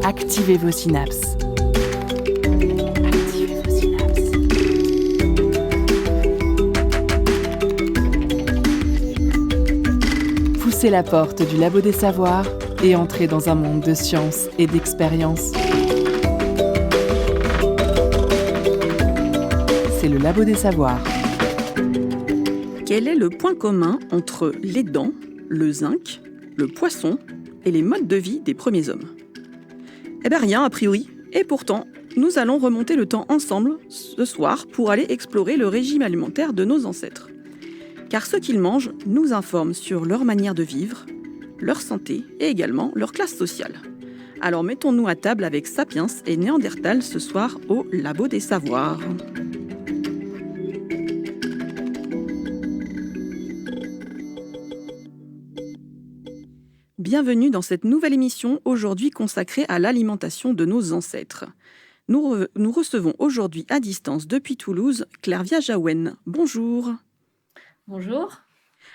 Activez vos synapses. Activez vos synapses. Poussez la porte du labo des savoirs et entrez dans un monde de science et d'expérience. C'est le labo des savoirs. Quel est le point commun entre les dents, le zinc, le poisson et les modes de vie des premiers hommes ? Eh bien rien a priori, et pourtant, nous allons remonter le temps ensemble ce soir pour aller explorer le régime alimentaire de nos ancêtres. Car ce qu'ils mangent nous informe sur leur manière de vivre, leur santé et également leur classe sociale. Alors mettons-nous à table avec Sapiens et Néandertal ce soir au Labo des Savoirs. Bienvenue dans cette nouvelle émission aujourd'hui consacrée à l'alimentation de nos ancêtres. Nous recevons aujourd'hui à distance depuis Toulouse Clairvia Jaouen. Bonjour. Bonjour.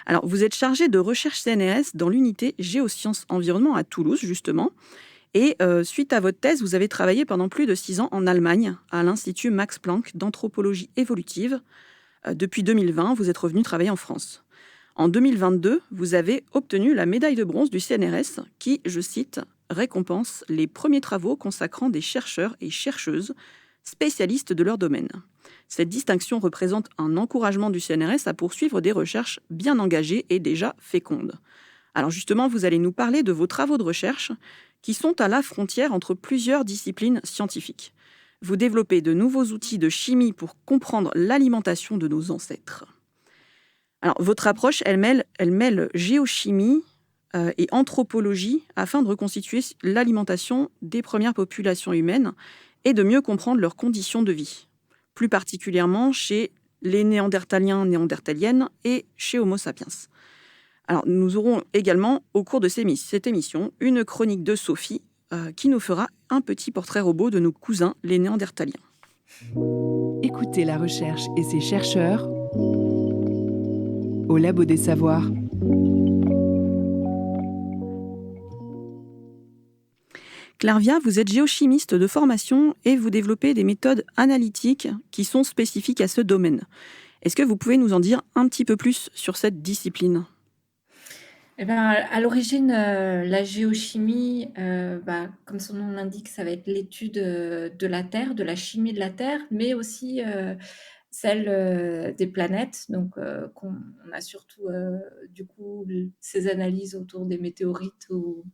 Alors, vous êtes chargée de recherche CNRS dans l'unité Géosciences Environnement à Toulouse, justement. Et suite à votre thèse, vous avez travaillé pendant plus de 6 ans en Allemagne, à l'Institut Max Planck d'anthropologie évolutive. Depuis 2020, vous êtes revenu travailler en France. En 2022, vous avez obtenu la médaille de bronze du CNRS qui, je cite, récompense les premiers travaux consacrant des chercheurs et chercheuses spécialistes de leur domaine. Cette distinction représente un encouragement du CNRS à poursuivre des recherches bien engagées et déjà fécondes. Alors justement, vous allez nous parler de vos travaux de recherche qui sont à la frontière entre plusieurs disciplines scientifiques. Vous développez de nouveaux outils de chimie pour comprendre l'alimentation de nos ancêtres. Alors, votre approche, elle mêle géochimie et anthropologie afin de reconstituer l'alimentation des premières populations humaines et de mieux comprendre leurs conditions de vie, plus particulièrement chez les néandertaliens, néandertaliennes et chez Homo sapiens. Alors, nous aurons également, au cours de cette émission, une chronique de Sophie qui nous fera un petit portrait robot de nos cousins, les néandertaliens. Écoutez la recherche et ses chercheurs au Labo des Savoirs. Clairvia, vous êtes géochimiste de formation et vous développez des méthodes analytiques qui sont spécifiques à ce domaine. Est-ce que vous pouvez nous en dire un petit peu plus sur cette discipline ? Eh ben, à l'origine, la géochimie, comme son nom l'indique, ça va être l'étude de la Terre, de la chimie de la Terre, mais aussi celle des planètes. Donc, on a surtout du coup ces analyses autour des météorites ou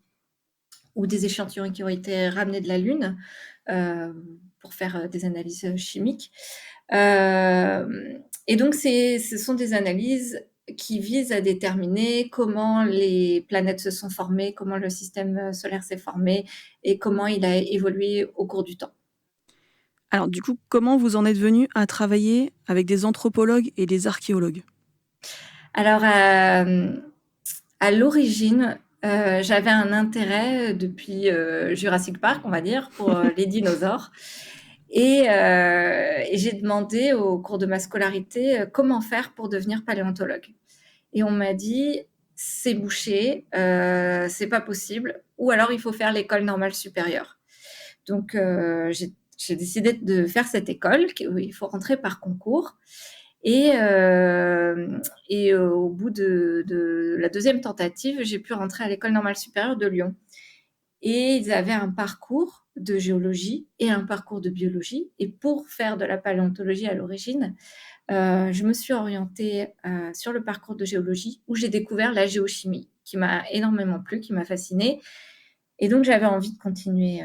des échantillons qui ont été ramenés de la Lune pour faire des analyses chimiques. Et donc, ce sont des analyses qui visent à déterminer comment les planètes se sont formées, comment le système solaire s'est formé et comment il a évolué au cours du temps. Alors du coup, comment vous en êtes venu à travailler avec des anthropologues et des archéologues ? Alors, à l'origine, j'avais un intérêt depuis Jurassic Park, on va dire, pour les dinosaures. Et j'ai demandé au cours de ma scolarité comment faire pour devenir paléontologue. Et on m'a dit, c'est bouché, c'est pas possible, ou alors il faut faire l'école normale supérieure. Donc, j'ai décidé de faire cette école où il faut rentrer par concours. Et au bout de la deuxième tentative, j'ai pu rentrer à l'école normale supérieure de Lyon. Et ils avaient un parcours de géologie et un parcours de biologie. Et pour faire de la paléontologie à l'origine, je me suis orientée sur le parcours de géologie où j'ai découvert la géochimie qui m'a énormément plu, qui m'a fascinée. Et donc, j'avais envie de continuer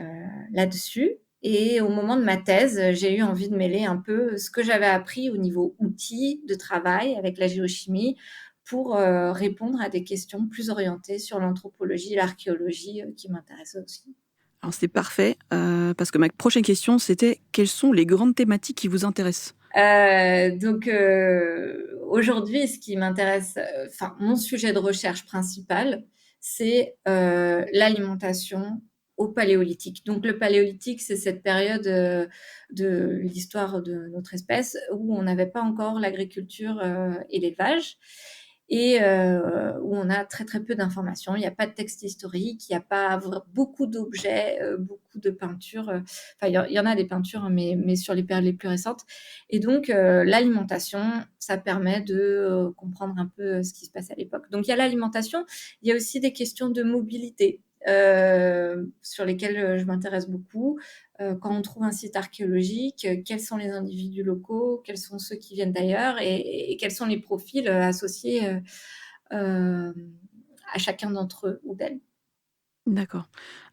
là-dessus. Et au moment de ma thèse, j'ai eu envie de mêler un peu ce que j'avais appris au niveau outils de travail avec la géochimie pour répondre à des questions plus orientées sur l'anthropologie et l'archéologie qui m'intéressaient aussi. Alors c'est parfait, parce que ma prochaine question, c'était quelles sont les grandes thématiques qui vous intéressent ? Donc aujourd'hui, ce qui m'intéresse, mon sujet de recherche principal, c'est l'alimentation au Paléolithique. Donc le Paléolithique, c'est cette période de l'histoire de notre espèce où on n'avait pas encore l'agriculture et l'élevage et où on a très très peu d'informations. Il n'y a pas de texte historique, il n'y a pas beaucoup d'objets, beaucoup de peintures. Enfin, il y en a des peintures, hein, mais sur les périodes les plus récentes. Et donc, l'alimentation, ça permet de comprendre un peu ce qui se passe à l'époque. Donc, il y a l'alimentation, il y a aussi des questions de mobilité sur lesquelles je m'intéresse beaucoup. Quand on trouve un site archéologique, quels sont les individus locaux, quels sont ceux qui viennent d'ailleurs et quels sont les profils associés à chacun d'entre eux ou d'elles. D'accord.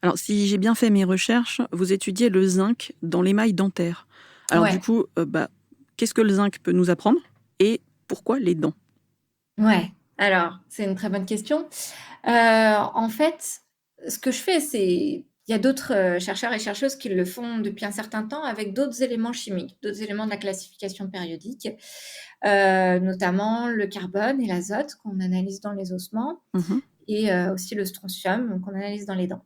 Alors, si j'ai bien fait mes recherches, vous étudiez le zinc dans l'émail dentaire. Alors, du Ouais, coup, qu'est-ce que le zinc peut nous apprendre et pourquoi les dents? ouais. Alors, c'est une très bonne question. En fait, ce que je fais, c'est il y a d'autres chercheurs et chercheuses qui le font depuis un certain temps avec d'autres éléments chimiques, d'autres éléments de la classification périodique, notamment le carbone et l'azote qu'on analyse dans les ossements Mhm. et aussi le strontium qu'on analyse dans les dents.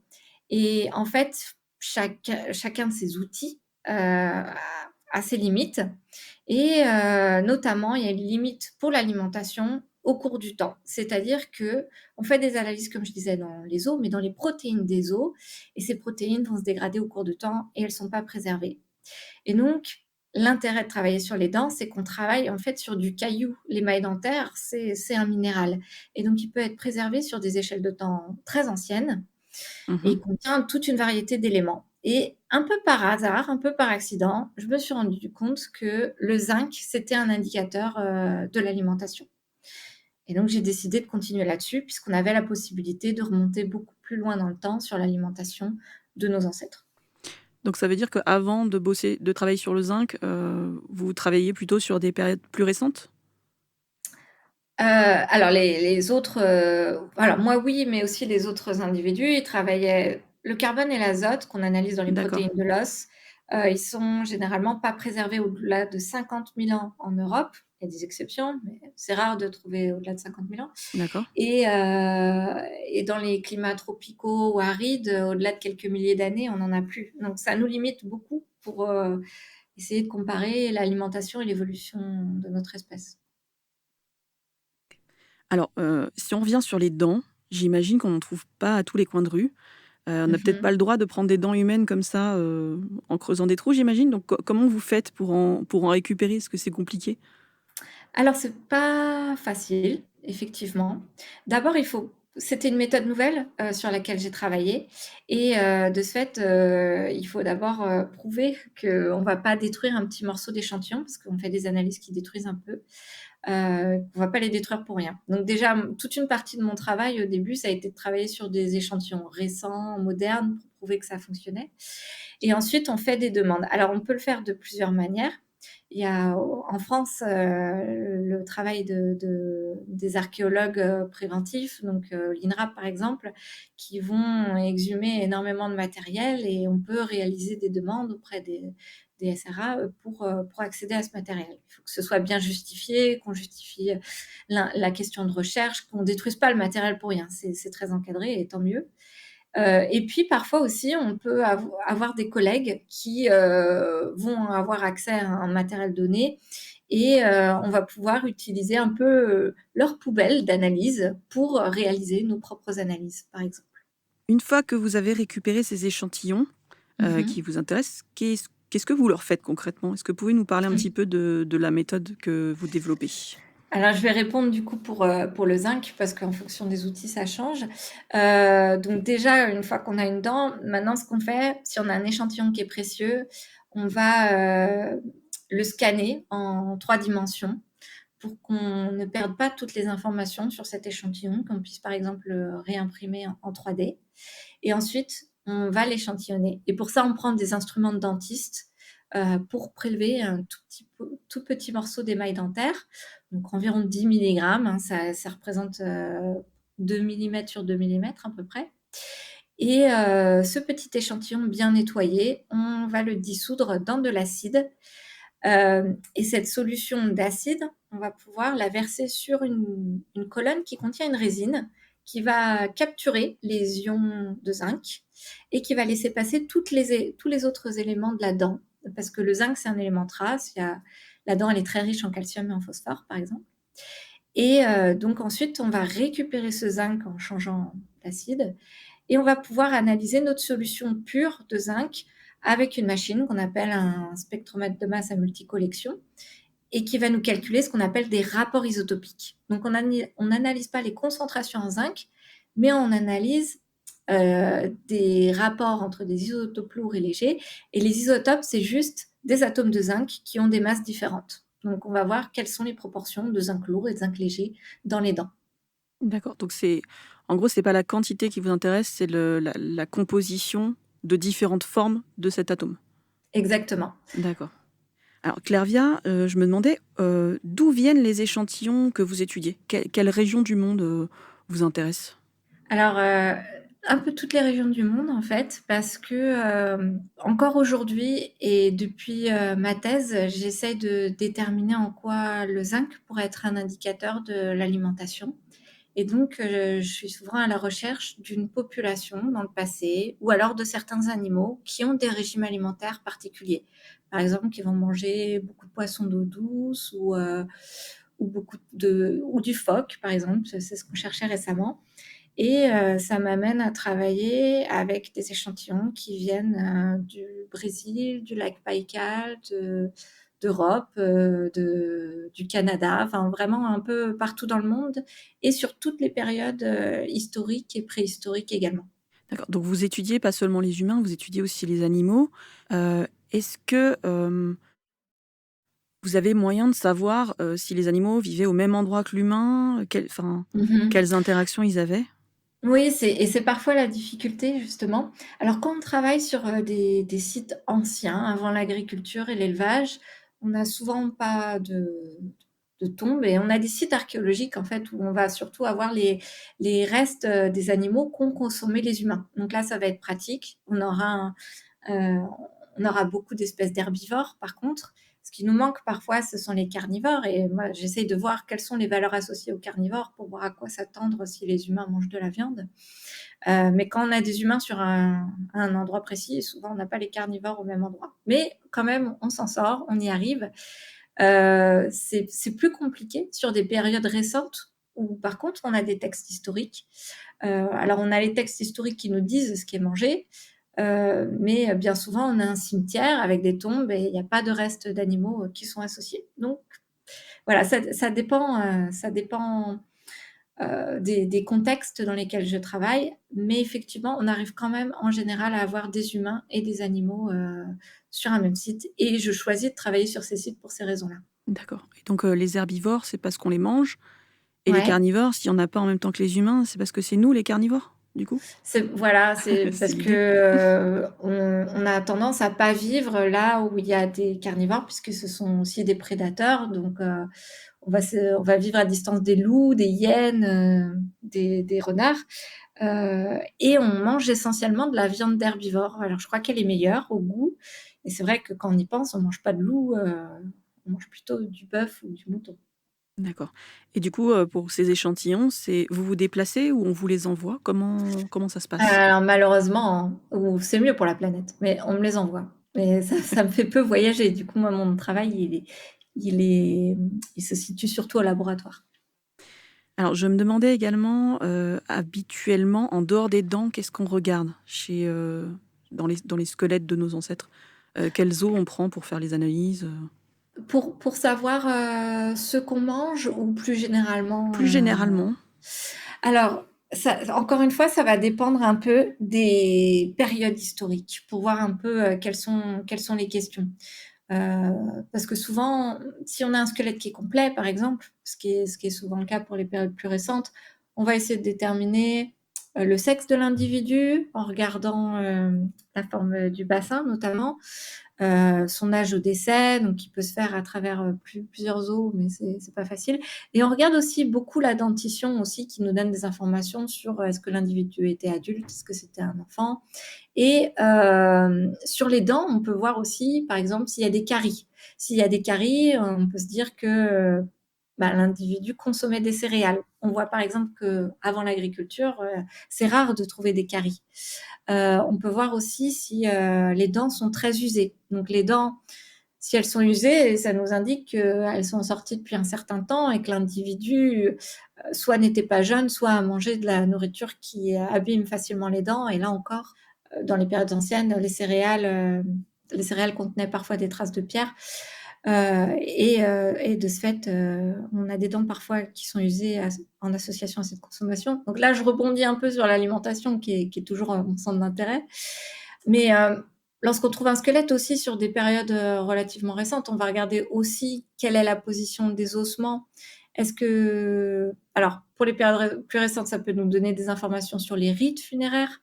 Et en fait, chacun de ces outils a ses limites et notamment, il y a une limite pour l'alimentation au cours du temps. C'est-à-dire que on fait des analyses, comme je disais, dans les os, mais dans les protéines des os et ces protéines vont se dégrader au cours du temps et elles sont pas préservées. Et donc, l'intérêt de travailler sur les dents, c'est qu'on travaille en fait sur du caillou. L'émail dentaire, c'est un minéral et donc il peut être préservé sur des échelles de temps très anciennes et Mhm. il contient toute une variété d'éléments. Et un peu par hasard, un peu par accident, je me suis rendu compte que le zinc, c'était un indicateur de l'alimentation. Et donc, j'ai décidé de continuer là-dessus, puisqu'on avait la possibilité de remonter beaucoup plus loin dans le temps sur l'alimentation de nos ancêtres. Donc, ça veut dire qu'avant de bosser, de travailler sur le zinc, vous travailliez plutôt sur des périodes plus récentes? Alors les autres, alors moi oui, mais aussi les autres individus, ils travaillaient le carbone et l'azote qu'on analyse dans les D'accord, protéines de l'os, ils sont généralement pas préservés au-delà de 50 000 ans en Europe. Il y a des exceptions, mais c'est rare de trouver au-delà de 50 000 ans d'accord. et dans les climats tropicaux ou arides, au-delà de quelques milliers d'années, on n'en a plus. Donc ça nous limite beaucoup pour, essayer de comparer l'alimentation et l'évolution de notre espèce. Alors, si on revient sur les dents, j'imagine qu'on n'en trouve pas à tous les coins de rue. On n'a peut-être Mmh. pas le droit de prendre des dents humaines comme ça, en creusant des trous, j'imagine? Donc comment vous faites pour en récupérer? Est-ce que c'est compliqué? Alors c'est pas facile, effectivement. D'abord, c'était une méthode nouvelle, sur laquelle j'ai travaillé et de ce fait, il faut d'abord, prouver qu'on va pas détruire un petit morceau d'échantillon parce qu'on fait des analyses qui détruisent un peu, qu'on va pas les détruire pour rien. Donc déjà, toute une partie de mon travail au début, ça a été de travailler sur des échantillons récents, modernes, pour prouver que ça fonctionnait et ensuite on fait des demandes. Alors on peut le faire de plusieurs manières. Il y a en France, le travail des archéologues, préventifs, donc l'INRAP par exemple, qui vont exhumer énormément de matériel et on peut réaliser des demandes auprès des SRA, pour accéder à ce matériel. Il faut que ce soit bien justifié, qu'on justifie la question de recherche, qu'on ne détruise pas le matériel pour rien. C'est très encadré et tant mieux. Et puis parfois aussi, on peut avoir des collègues qui vont avoir accès à un matériel donné et on va pouvoir utiliser un peu leur poubelle d'analyse pour réaliser nos propres analyses, par exemple. Une fois que vous avez récupéré ces échantillons, qui Mmh. vous intéressent, qu'est-ce que vous leur faites concrètement? Est-ce que vous pouvez nous parler un petit peu de la méthode que vous développez? Alors, je vais répondre du coup pour le zinc parce qu'en fonction des outils, ça change. Donc déjà, une fois qu'on a une dent, maintenant ce qu'on fait, si on a un échantillon qui est précieux, on va, le scanner en 3 dimensions pour qu'on ne perde pas toutes les informations sur cet échantillon, qu'on puisse par exemple le réimprimer en 3D. Et ensuite, on va l'échantillonner. Et pour ça, on prend des instruments de dentiste pour prélever un tout petit morceau d'émail dentaire, donc environ 10 milligrammes. Hein, ça représente 2 millimètres sur 2 millimètres à peu près. Et ce petit échantillon bien nettoyé, on va le dissoudre dans de l'acide. Et cette solution d'acide, on va pouvoir la verser sur une colonne qui contient une résine qui va capturer les ions de zinc et qui va laisser passer tous les autres éléments de la dent. Parce que le zinc, c'est un élément trace. La dent, elle est très riche en calcium et en phosphore, par exemple. Et donc ensuite, on va récupérer ce zinc en changeant l'acide et on va pouvoir analyser notre solution pure de zinc avec une machine qu'on appelle un spectromètre de masse à multicollection et qui va nous calculer ce qu'on appelle des rapports isotopiques. Donc on n'analyse pas les concentrations en zinc, mais on analyse des rapports entre des isotopes lourds et légers. Et les isotopes, c'est juste des atomes de zinc qui ont des masses différentes. Donc on va voir quelles sont les proportions de zinc lourd et de zinc léger dans les dents. D'accord, donc en gros, c'est pas la quantité qui vous intéresse, c'est la composition de différentes formes de cet atome. Exactement. D'accord. Alors Clairvia, je me demandais d'où viennent les échantillons que vous étudiez? Quelle région du monde vous intéresse? Alors, un peu toutes les régions du monde, en fait, parce que encore aujourd'hui et depuis ma thèse, j'essaie de déterminer en quoi le zinc pourrait être un indicateur de l'alimentation. Et donc, je suis souvent à la recherche d'une population dans le passé ou alors de certains animaux qui ont des régimes alimentaires particuliers. Par exemple, qui vont manger beaucoup de poissons d'eau douce ou du phoque, par exemple. C'est ce qu'on cherchait récemment. Et ça m'amène à travailler avec des échantillons qui viennent du Brésil, du lac Baïkal, d'Europe, du Canada, enfin vraiment un peu partout dans le monde et sur toutes les périodes historiques et préhistoriques également. D'accord, donc vous étudiez pas seulement les humains, vous étudiez aussi les animaux. Est-ce que vous avez moyen de savoir si les animaux vivaient au même endroit que l'humain? Mhm. Quelles interactions ils avaient? Oui, c'est parfois la difficulté justement. Alors quand on travaille sur des sites anciens, avant l'agriculture et l'élevage, on n'a souvent pas de tombes et on a des sites archéologiques en fait où on va surtout avoir les restes des animaux qu'ont consommé les humains. Donc là, ça va être pratique. Euh, on aura beaucoup d'espèces d'herbivores par contre. Ce qui nous manque parfois, ce sont les carnivores. Et moi, j'essaye de voir quelles sont les valeurs associées aux carnivores pour voir à quoi s'attendre si les humains mangent de la viande. Mais quand on a des humains sur un endroit précis, souvent on n'a pas les carnivores au même endroit. Mais quand même, on s'en sort, on y arrive. C'est plus compliqué sur des périodes récentes où par contre on a des textes historiques. Alors on a les textes historiques qui nous disent ce qui est mangé, mais bien souvent on a un cimetière avec des tombes et il n'y a pas de restes d'animaux qui sont associés. Donc voilà, ça dépend des contextes dans lesquels je travaille, mais effectivement, on arrive quand même en général à avoir des humains et des animaux sur un même site. Et je choisis de travailler sur ces sites pour ces raisons-là. D'accord. Et donc les herbivores, c'est parce qu'on les mange, et les Ouais, carnivores, s'il n'y en a pas en même temps que les humains, c'est parce que c'est nous les carnivores, du coup? voilà, c'est C'est parce que l'idée. on a tendance à pas vivre là où il y a des carnivores, puisque ce sont aussi des prédateurs. Donc, on va vivre à distance des loups, des hyènes, des renards. Et on mange essentiellement de la viande d'herbivore. Alors, je crois qu'elle est meilleure au goût. Et c'est vrai que quand on y pense, on mange pas de loup, on mange plutôt du bœuf ou du mouton. D'accord. Et du coup, pour ces échantillons, c'est vous vous déplacez ou on vous les envoie? Comment ça se passe? Alors malheureusement, hein, ou c'est mieux pour la planète, mais on me les envoie. Mais ça me fait peu voyager. Du coup, moi, mon travail, il se situe surtout au laboratoire. Alors je me demandais également, habituellement, en dehors des dents, qu'est-ce qu'on regarde dans les squelettes de nos ancêtres? Quels os on prend pour faire les analyses? Pour savoir ce qu'on mange ou plus généralement Plus généralement? Alors, encore une fois, ça va dépendre un peu des périodes historiques pour voir un peu quelles sont les questions. Parce que souvent, si on a un squelette qui est complet, par exemple, ce qui est souvent le cas pour les périodes plus récentes, on va essayer de déterminer le sexe de l'individu en regardant la forme du bassin notamment, son âge au décès, donc qui peut se faire à travers plusieurs os, mais c'est pas facile. Et on regarde aussi beaucoup la dentition aussi, qui nous donne des informations sur est-ce que l'individu était adulte, est-ce que c'était un enfant. Et sur les dents, on peut voir aussi, par exemple, s'il y a des caries. S'il y a des caries, on peut se dire que l'individu consommait des céréales. On voit par exemple qu'avant l'agriculture, c'est rare de trouver des caries. On peut voir aussi si les dents sont très usées. Donc les dents, si elles sont usées, ça nous indique qu'elles sont sorties depuis un certain temps et que l'individu soit n'était pas jeune, soit a mangé de la nourriture qui abîme facilement les dents. Et là encore, dans les périodes anciennes, les céréales contenaient parfois des traces de pierre. Et de ce fait, on a des dents parfois qui sont usées en association à cette consommation. Donc là, je rebondis un peu sur l'alimentation qui est toujours mon centre d'intérêt. Mais lorsqu'on trouve un squelette aussi sur des périodes relativement récentes, on va regarder aussi quelle est la position des ossements. Alors, pour les périodes plus récentes, ça peut nous donner des informations sur les rites funéraires.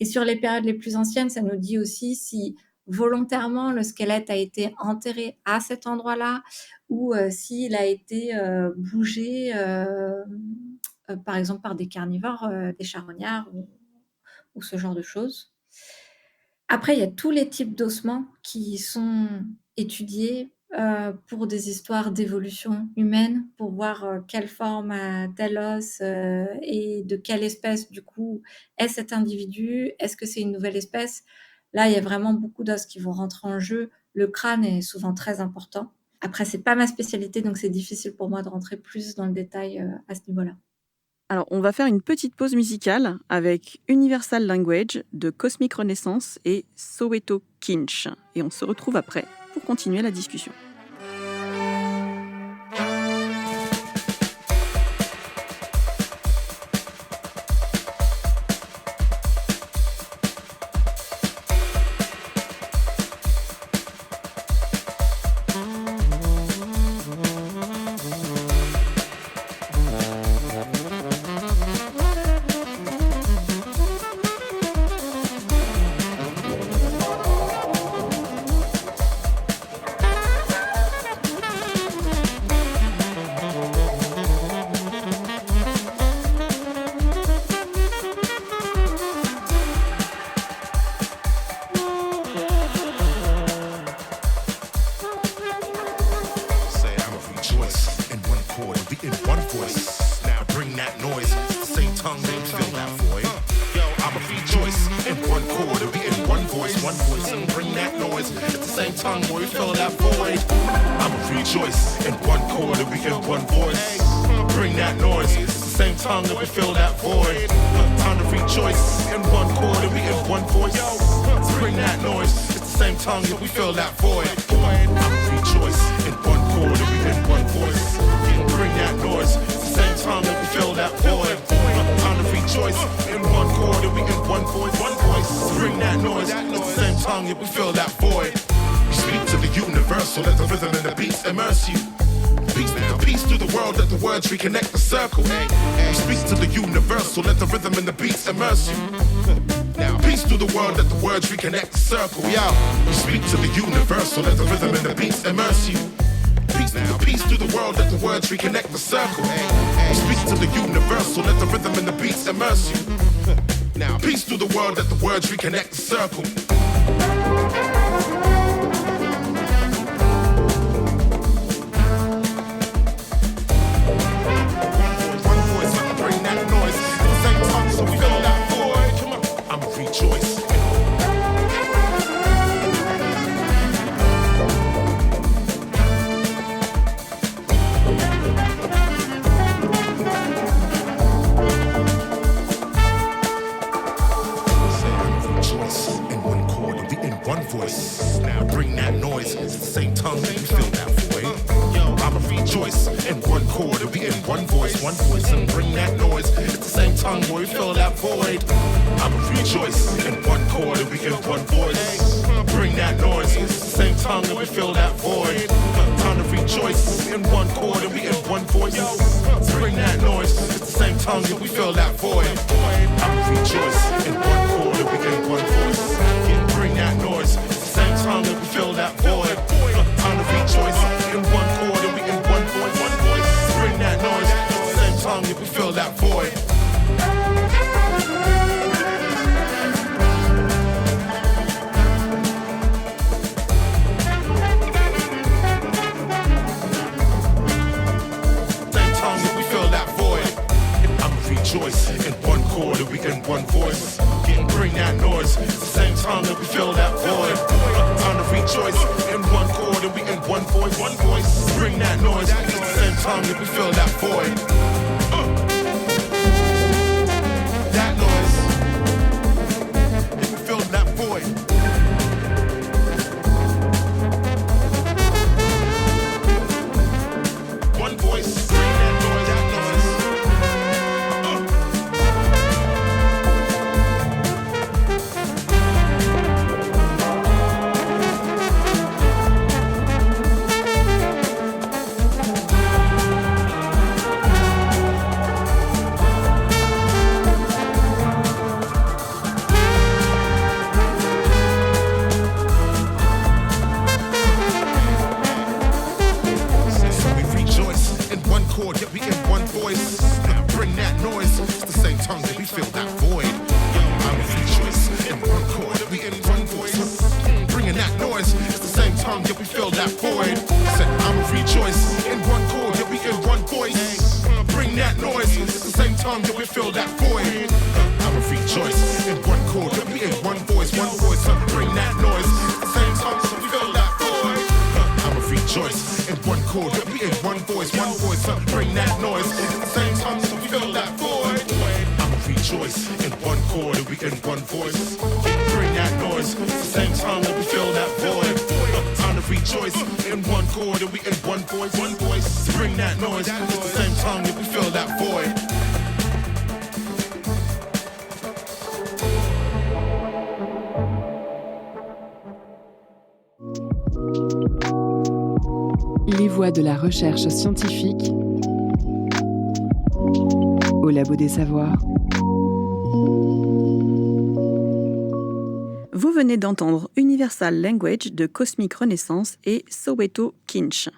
Et sur les périodes les plus anciennes, ça nous dit aussi si volontairement le squelette a été enterré à cet endroit-là ou s'il a été bougé, par exemple par des carnivores, des charognards ou ce genre de choses. Après, il y a tous les types d'ossements qui sont étudiés pour des histoires d'évolution humaine, pour voir quelle forme a tel os et de quelle espèce, du coup, est cet individu. Est-ce que c'est une nouvelle espèce ? Là, il y a vraiment beaucoup d'os qui vont rentrer en jeu. Le crâne est souvent très important. Après, c'est pas ma spécialité, donc c'est difficile pour moi de rentrer plus dans le détail à ce niveau-là. Alors, on va faire une petite pause musicale avec Universal Language de Cosmic Renaissance et Soweto Kinch. Et on se retrouve après pour continuer la discussion. Reconnect the circle. Hey, speak to the universal, let the rhythm and the beats immerse you. Now, peace through the world, let the words reconnect the circle. Yo, we speak to the universal, let the rhythm and the beats immerse you. Peace through the world, let the words reconnect the circle. Hey, speak to the universal, let the rhythm and the beats immerse you. Now, peace through the world, let the words reconnect the circle. one voice. Bring that noise. At the same time that we feel that void. Time to rejoice in one chord and we in one voice. One voice. Bring that noise. At the same time that we feel that void. That noise. If we feel that void. One voice. Bring that noise. That noise. So we rejoice in one chord, yet we in one voice. Bring that noise. It's the same tongue that we feel that void. I'm rejoice in one chord, yet we in one voice. Bringing that noise. It's the same tongue, yet we feel that void. Said I'm rejoice in one chord, yet we in one voice. Bring that noise. It's the same tongue, yet we feel that void. I'm rejoice in one chord, yet we in one voice. One voice. Bring that noise. It's the same tongue, so we feel that void. I'm rejoice in one chord, yet we in one voice. One voice. Bring that noise. It's the same tongue, so we feel that void. I'm rejoice in one chord, and we in one voice. Bring that noise. It's the same time that we feel that void. Time to rejoice in one chord, and we in one voice. One voice. Bring that noise. It's the same time that we feel that void. Les voix de la recherche scientifique au Labo des Savoirs. Vous venez d'entendre Universal Language de Cosmic Renaissance et Soweto Kinch.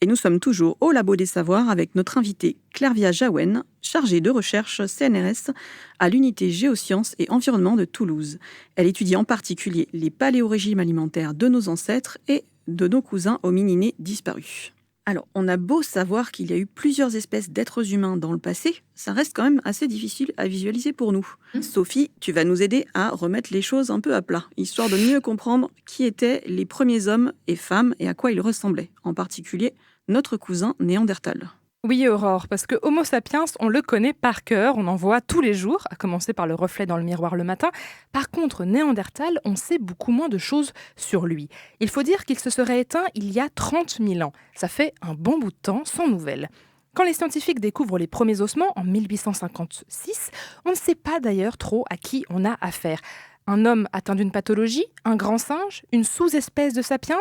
Et nous sommes toujours au Labo des Savoirs avec notre invitée Clairvia Jaouen, chargée de recherche CNRS à l'unité Géosciences et Environnement de Toulouse. Elle étudie en particulier les paléorégimes alimentaires de nos ancêtres et de nos cousins hominidés disparus. Alors, on a beau savoir qu'il y a eu plusieurs espèces d'êtres humains dans le passé, ça reste quand même assez difficile à visualiser pour nous. Sophie, tu vas nous aider à remettre les choses un peu à plat, histoire de mieux comprendre qui étaient les premiers hommes et femmes et à quoi ils ressemblaient, en particulier notre cousin Néandertal. Oui, Aurore, parce que Homo sapiens, on le connaît par cœur, on en voit tous les jours, à commencer par le reflet dans le miroir le matin. Par contre, Néandertal, on sait beaucoup moins de choses sur lui. Il faut dire qu'il se serait éteint il y a 30 000 ans. Ça fait un bon bout de temps sans nouvelles. Quand les scientifiques découvrent les premiers ossements, en 1856, on ne sait pas d'ailleurs trop à qui on a affaire. Un homme atteint d'une pathologie, un grand singe, une sous-espèce de sapiens ?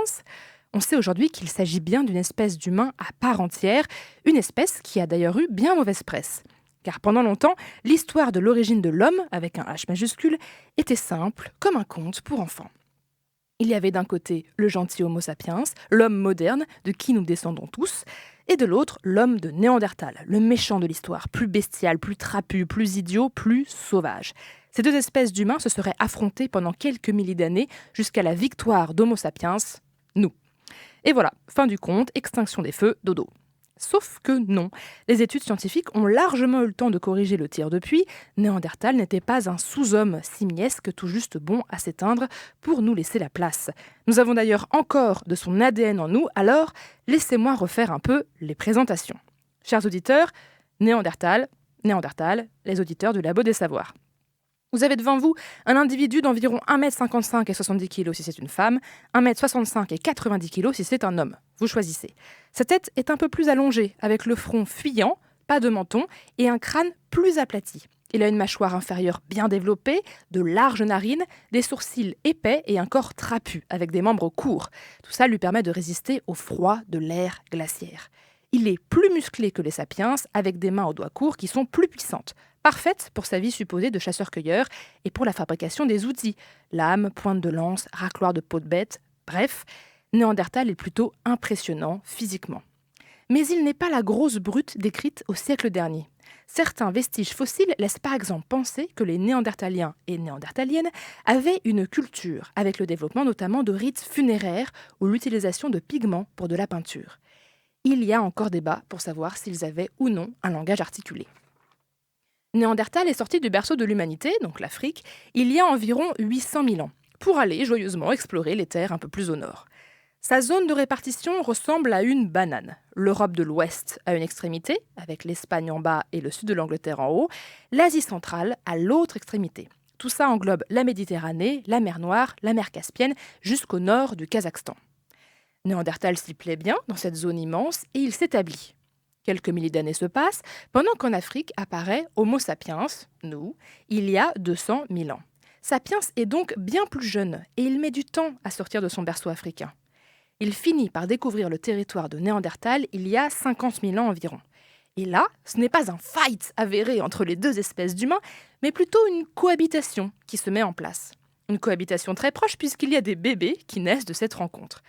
On sait aujourd'hui qu'il s'agit bien d'une espèce d'humain à part entière, une espèce qui a d'ailleurs eu bien mauvaise presse. Car pendant longtemps, l'histoire de l'origine de l'homme, avec un H majuscule, était simple comme un conte pour enfants. Il y avait d'un côté le gentil Homo sapiens, l'homme moderne de qui nous descendons tous, et de l'autre l'homme de Néandertal, le méchant de l'histoire, plus bestial, plus trapu, plus idiot, plus sauvage. Ces deux espèces d'humains se seraient affrontées pendant quelques milliers d'années jusqu'à la victoire d'Homo sapiens, nous. Et voilà, fin du conte, extinction des feux, dodo. Sauf que non, les études scientifiques ont largement eu le temps de corriger le tir depuis. Néandertal n'était pas un sous-homme simiesque tout juste bon à s'éteindre pour nous laisser la place. Nous avons d'ailleurs encore de son ADN en nous, alors laissez-moi refaire un peu les présentations. Chers auditeurs, Néandertal, les auditeurs du Labo des Savoirs. Vous avez devant vous un individu d'environ 1,55 m et 70 kg si c'est une femme, 1,65 m et 90 kg si c'est un homme. Vous choisissez. Sa tête est un peu plus allongée, avec le front fuyant, pas de menton, et un crâne plus aplati. Il a une mâchoire inférieure bien développée, de larges narines, des sourcils épais et un corps trapu, avec des membres courts. Tout ça lui permet de résister au froid de l'ère glaciaire. Il est plus musclé que les sapiens, avec des mains aux doigts courts qui sont plus puissantes. Parfaite pour sa vie supposée de chasseur-cueilleur et pour la fabrication des outils. Lame, pointe de lance, racloir de peau de bête, bref, Néandertal est plutôt impressionnant physiquement. Mais il n'est pas la grosse brute décrite au siècle dernier. Certains vestiges fossiles laissent par exemple penser que les Néandertaliens et Néandertaliennes avaient une culture, avec le développement notamment de rites funéraires ou l'utilisation de pigments pour de la peinture. Il y a encore débat pour savoir s'ils avaient ou non un langage articulé. Néandertal est sorti du berceau de l'humanité, donc l'Afrique, il y a environ 800 000 ans, pour aller joyeusement explorer les terres un peu plus au nord. Sa zone de répartition ressemble à une banane. L'Europe de l'Ouest à une extrémité, avec l'Espagne en bas et le sud de l'Angleterre en haut, l'Asie centrale à l'autre extrémité. Tout ça englobe la Méditerranée, la mer Noire, la mer Caspienne, jusqu'au nord du Kazakhstan. Néandertal s'y plaît bien dans cette zone immense et il s'établit. Quelques milliers d'années se passent, pendant qu'en Afrique apparaît Homo sapiens, nous, il y a 200 000 ans. Sapiens est donc bien plus jeune et il met du temps à sortir de son berceau africain. Il finit par découvrir le territoire de Néandertal il y a 50 000 ans environ. Et là, ce n'est pas un fight avéré entre les deux espèces d'humains, mais plutôt une cohabitation qui se met en place. Une cohabitation très proche puisqu'il y a des bébés qui naissent de cette rencontre.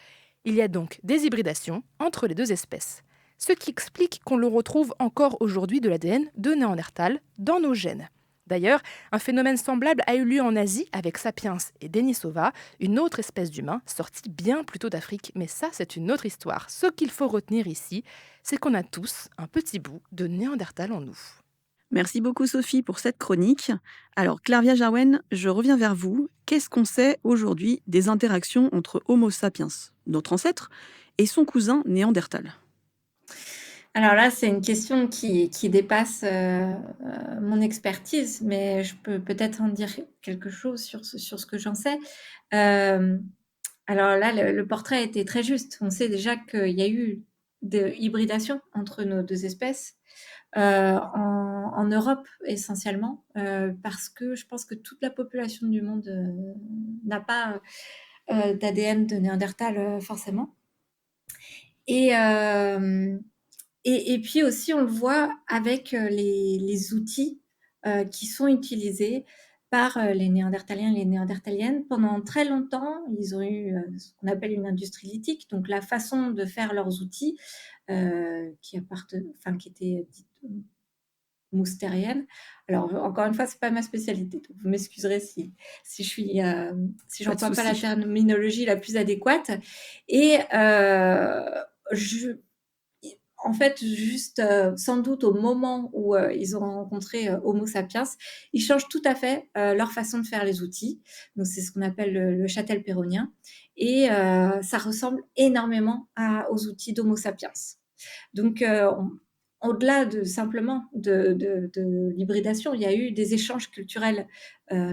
Il y a donc des hybridations entre les deux espèces. Ce qui explique qu'on le retrouve encore aujourd'hui de l'ADN de Néandertal dans nos gènes. D'ailleurs, un phénomène semblable a eu lieu en Asie avec Sapiens et Denisova, une autre espèce d'humain sortie bien plus tôt d'Afrique. Mais ça, c'est une autre histoire. Ce qu'il faut retenir ici, c'est qu'on a tous un petit bout de Néandertal en nous. Merci beaucoup Sophie pour cette chronique. Alors Claire Jarwen, je reviens vers vous. Qu'est-ce qu'on sait aujourd'hui des interactions entre Homo sapiens, notre ancêtre, et son cousin Néandertal ? Alors là, c'est une question qui dépasse mon expertise, mais je peux peut-être en dire quelque chose sur ce que j'en sais. Alors là, le portrait était très juste. On sait déjà qu'il y a eu de hybridation entre nos deux espèces, en Europe essentiellement, parce que je pense que toute la population du monde n'a pas d'ADN de Néandertal forcément. Et puis aussi, on le voit avec les outils qui sont utilisés par les Néandertaliens et les Néandertaliennes. Pendant très longtemps, ils ont eu ce qu'on appelle une industrie lithique, donc la façon de faire leurs outils qui était dite moustérienne. Alors, encore une fois, c'est pas ma spécialité, donc vous m'excuserez si j'emploie pas la terminologie la plus adéquate. Et en fait, juste sans doute au moment où ils ont rencontré Homo sapiens, ils changent tout à fait leur façon de faire les outils. Donc, c'est ce qu'on appelle le châtel péronnien. Et ça ressemble énormément aux outils d'Homo sapiens. Donc, au-delà de simplement de l'hybridation, il y a eu des échanges culturels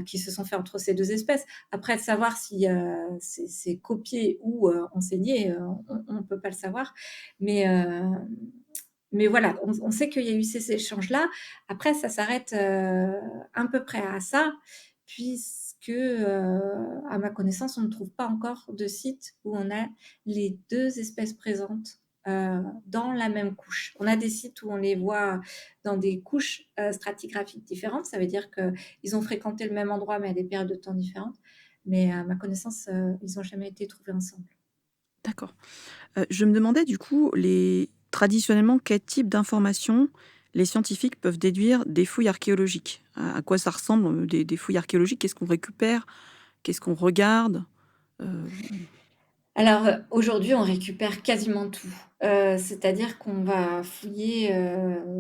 qui se sont faits entre ces deux espèces. Après, de savoir si c'est copié ou enseigné, on ne peut pas le savoir. Mais voilà, on sait qu'il y a eu ces échanges-là. Après, ça s'arrête à peu près à ça, puisque, à ma connaissance, on ne trouve pas encore de site où on a les deux espèces présentes dans la même couche. On a des sites où on les voit dans des couches stratigraphiques différentes. Ça veut dire qu'ils ont fréquenté le même endroit, mais à des périodes de temps différentes. Mais à ma connaissance, ils n'ont jamais été trouvés ensemble. D'accord. Je me demandais du coup, traditionnellement, quel type d'informations les scientifiques peuvent déduire des fouilles archéologiques. À quoi ça ressemble, des fouilles archéologiques? Qu'est-ce qu'on récupère? Qu'est-ce qu'on regarde? Alors, aujourd'hui, on récupère quasiment tout. C'est-à-dire qu'on va fouiller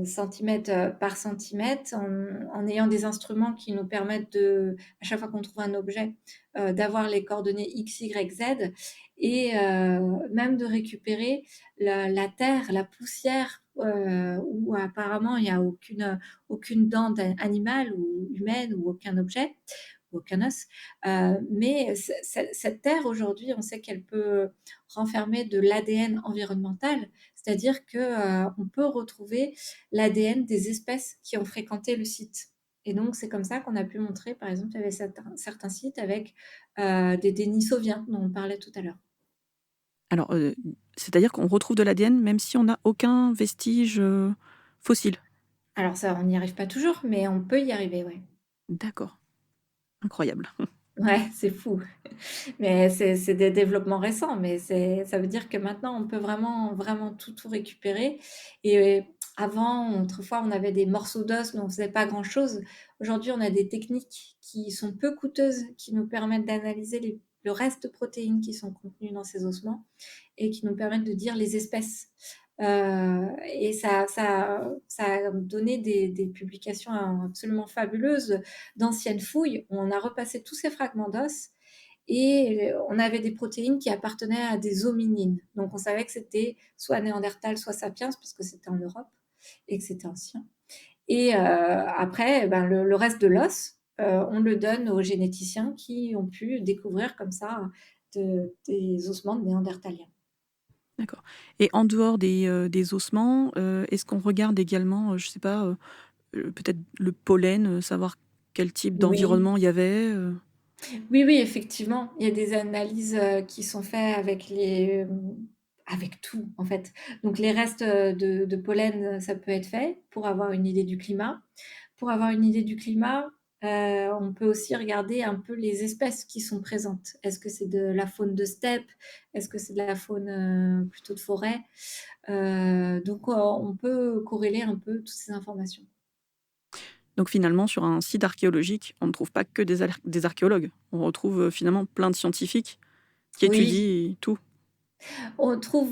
centimètre par centimètre en ayant des instruments qui nous permettent à chaque fois qu'on trouve un objet, d'avoir les coordonnées X, Y, Z et même de récupérer la terre, la poussière, où apparemment il n'y a aucune dent animale ou humaine ou aucun objet, aucun os. Mais cette terre, aujourd'hui, on sait qu'elle peut renfermer de l'ADN environnemental, c'est-à-dire qu'on peut retrouver l'ADN des espèces qui ont fréquenté le site. Et donc, c'est comme ça qu'on a pu montrer, par exemple, il y avait certains sites avec des Denisoviens dont on parlait tout à l'heure. Alors, c'est-à-dire qu'on retrouve de l'ADN même si on n'a aucun vestige fossile? Alors ça, on n'y arrive pas toujours, mais on peut y arriver, ouais. D'accord. Incroyable. Ouais, c'est fou. Mais c'est des développements récents, mais ça veut dire que maintenant, on peut vraiment, vraiment tout récupérer. Et avant, autrefois, on avait des morceaux d'os, mais on ne faisait pas grand-chose. Aujourd'hui, on a des techniques qui sont peu coûteuses, qui nous permettent d'analyser les le reste de protéines qui sont contenues dans ces ossements et qui nous permettent de dire les espèces. Et ça a donné des publications absolument fabuleuses d'anciennes fouilles où on a repassé tous ces fragments d'os et on avait des protéines qui appartenaient à des hominines. Donc on savait que c'était soit Néandertal, soit Sapiens, parce que c'était en Europe et que c'était ancien. Et après, ben, le reste de l'os, on le donne aux généticiens qui ont pu découvrir comme ça des ossements de Néandertaliens. D'accord. Et en dehors des ossements, est-ce qu'on regarde également, je sais pas, peut-être le pollen, savoir quel type Oui. d'environnement il y avait Oui, oui, effectivement, il y a des analyses, qui sont faites avec tout, en fait. Donc les restes, de pollen, ça peut être fait pour avoir une idée du climat. Pour avoir une idée du climat, on peut aussi regarder un peu les espèces qui sont présentes. Est-ce que c'est de la faune de steppe? Est-ce que c'est de la faune, plutôt de forêt? Donc on peut corréler un peu toutes ces informations. Donc finalement, sur un site archéologique, on ne trouve pas que des archéologues. On retrouve finalement plein de scientifiques qui Oui. étudient tout. On trouve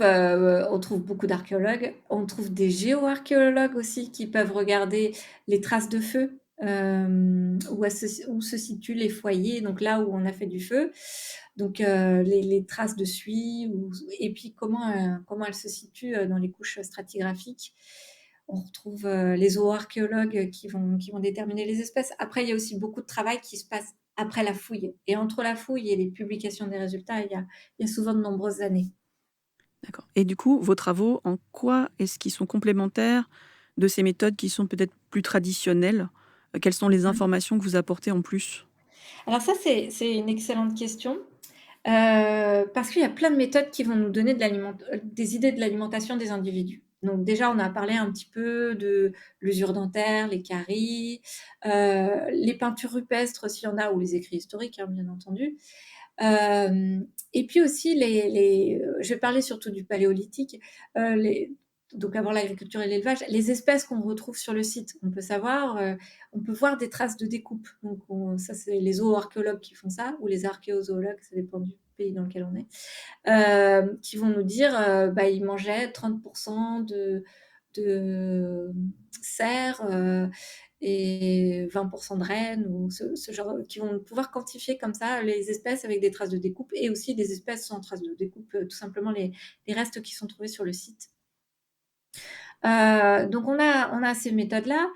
beaucoup d'archéologues. On trouve des géoarchéologues aussi qui peuvent regarder les traces de feu, où se situent les foyers, donc là où on a fait du feu. Donc les traces de suie et puis comment elles se situent, dans les couches stratigraphiques. On retrouve, les zooarchéologues qui vont déterminer les espèces. Après, il y a aussi beaucoup de travail qui se passe après la fouille et entre la fouille et les publications des résultats, il y a souvent de nombreuses années. D'accord. Et du coup, vos travaux, en quoi est-ce qu'ils sont complémentaires de ces méthodes qui sont peut-être plus traditionnelles? Quelles sont les informations que vous apportez en plus? Alors ça, c'est une excellente question, parce qu'il y a plein de méthodes qui vont nous donner des idées de l'alimentation des individus. Donc déjà, on a parlé un petit peu de l'usure dentaire, les caries, les peintures rupestres s'il y en a ou les écrits historiques, hein, bien entendu. Et puis aussi je vais parler surtout du paléolithique, les donc avant l'agriculture et l'élevage, les espèces qu'on retrouve sur le site. On peut voir des traces de découpe. Donc ça, c'est les zooarchéologues qui font ça ou les archéozoologues, ça dépend du pays dans lequel on est, qui vont nous dire, bah, ils mangeaient 30 de cerfs, et 20 de rennes ou ce genre qui vont pouvoir quantifier comme ça les espèces avec des traces de découpe et aussi des espèces sans traces de découpe, tout simplement les restes qui sont trouvés sur le site. Donc on a ces méthodes-là.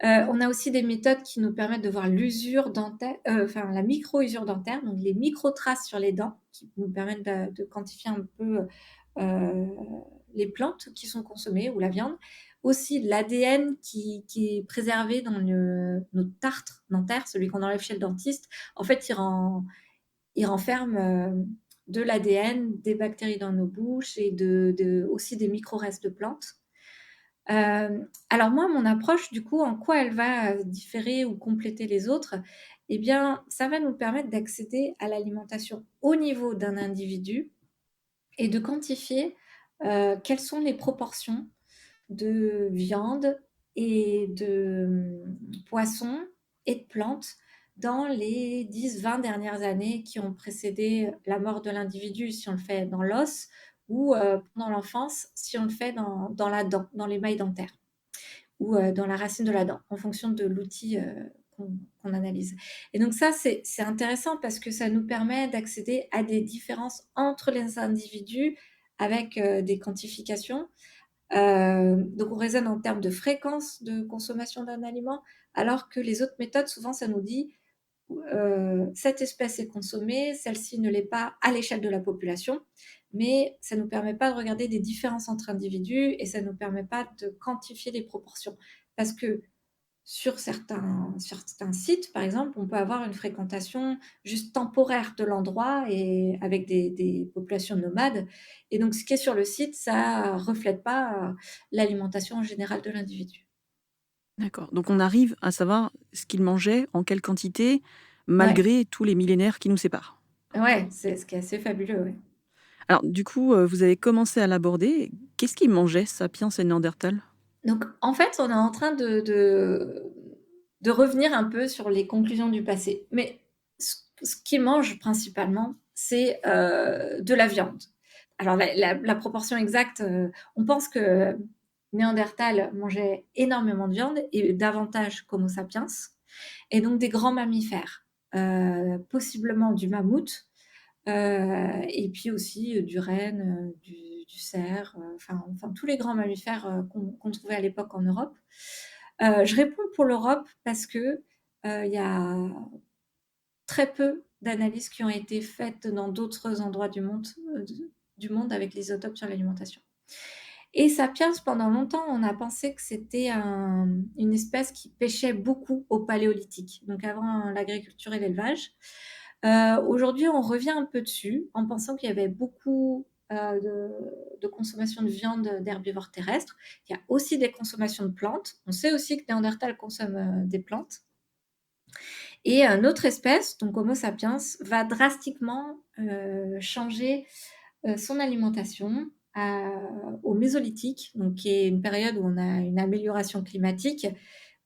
On a aussi des méthodes qui nous permettent de voir l'usure dentaire, enfin la micro-usure dentaire, donc les micro-traces sur les dents qui nous permettent de quantifier un peu, heu, les plantes qui sont consommées ou la viande. Aussi l'ADN qui est préservé dans notre tartre dentaire, celui qu'on enlève chez le dentiste. En fait, il renferme, de l'ADN, des bactéries dans nos bouches et aussi des micro-restes de plantes. Alors moi, mon approche, du coup, en quoi elle va différer ou compléter les autres? Eh bien, ça va nous permettre d'accéder à l'alimentation au niveau d'un individu et de quantifier, quelles sont les proportions de viande et de, poissons et de plantes dans les 10-20 dernières années qui ont précédé la mort de l'individu, si on le fait dans l'os ou, pendant l'enfance, si on le fait dans la dent, dans l'émail dentaire ou, dans la racine de la dent, en fonction de l'outil, qu'on analyse. Et donc ça, c'est intéressant parce que ça nous permet d'accéder à des différences entre les individus avec, des quantifications. Donc on raisonne en termes de fréquence de consommation d'un aliment, alors que les autres méthodes, souvent, ça nous dit, cette espèce est consommée, celle-ci ne l'est pas à l'échelle de la population, mais ça ne nous permet pas de regarder des différences entre individus et ça ne nous permet pas de quantifier les proportions. Parce que sur certains sites, par exemple, on peut avoir une fréquentation juste temporaire de l'endroit et avec des populations nomades. Et donc, ce qui est sur le site, ça reflète pas l'alimentation générale de l'individu. D'accord. Donc on arrive à savoir ce qu'ils mangeaient, en quelle quantité, Ouais, malgré tous les millénaires qui nous séparent. ouais, c'est ce qui est assez fabuleux, ouais. Alors du coup, vous avez commencé à l'aborder. Qu'est-ce qu'ils mangeaient, Sapiens et Néandertal? Donc, en fait, on est en train de revenir un peu sur les conclusions du passé. Mais ce qu'ils mangent principalement, c'est de la viande. Alors la proportion exacte, on pense que Néandertal mangeait énormément de viande et davantage qu'Homo sapiens, et donc des grands mammifères, possiblement du mammouth, et puis aussi du renne, du cerf, enfin tous les grands mammifères qu'on trouvait à l'époque en Europe. Je réponds pour l'Europe parce que il y a très peu d'analyses qui ont été faites dans d'autres endroits du monde avec l'isotope sur l'alimentation. Et Sapiens, pendant longtemps, on a pensé que c'était une espèce qui pêchait beaucoup au Paléolithique, donc avant l'agriculture et l'élevage. Aujourd'hui, on revient un peu dessus en pensant qu'il y avait beaucoup de consommation de viande d'herbivores terrestres. Il y a aussi des consommations de plantes. On sait aussi que Néandertal consomme des plantes. Et notre espèce, donc Homo sapiens, va drastiquement changer son alimentation au Mésolithique, donc qui est une période où on a une amélioration climatique.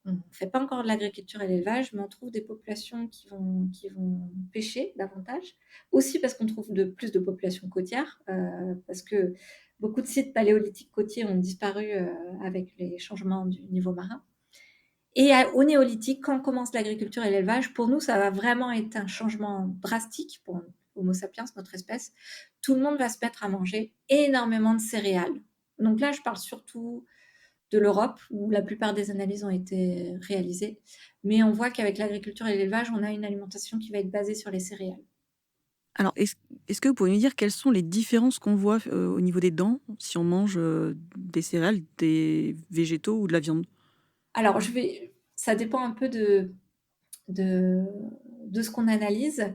On ne fait pas encore de l'agriculture et l'élevage, mais on trouve des populations qui vont pêcher davantage. Aussi parce qu'on trouve plus de populations côtières, parce que beaucoup de sites paléolithiques côtiers ont disparu avec les changements du niveau marin. Et au néolithique, quand on commence l'agriculture et l'élevage, pour nous, ça va vraiment être un changement drastique pour Homo sapiens, notre espèce. Tout le monde va se mettre à manger énormément de céréales. Donc là, je parle surtout de l'Europe, où la plupart des analyses ont été réalisées. Mais on voit qu'avec l'agriculture et l'élevage, on a une alimentation qui va être basée sur les céréales. Alors, est-ce que vous pouvez me dire quelles sont les différences qu'on voit au niveau des dents si on mange des céréales, des végétaux ou de la viande? Alors, ça dépend un peu de ce qu'on analyse.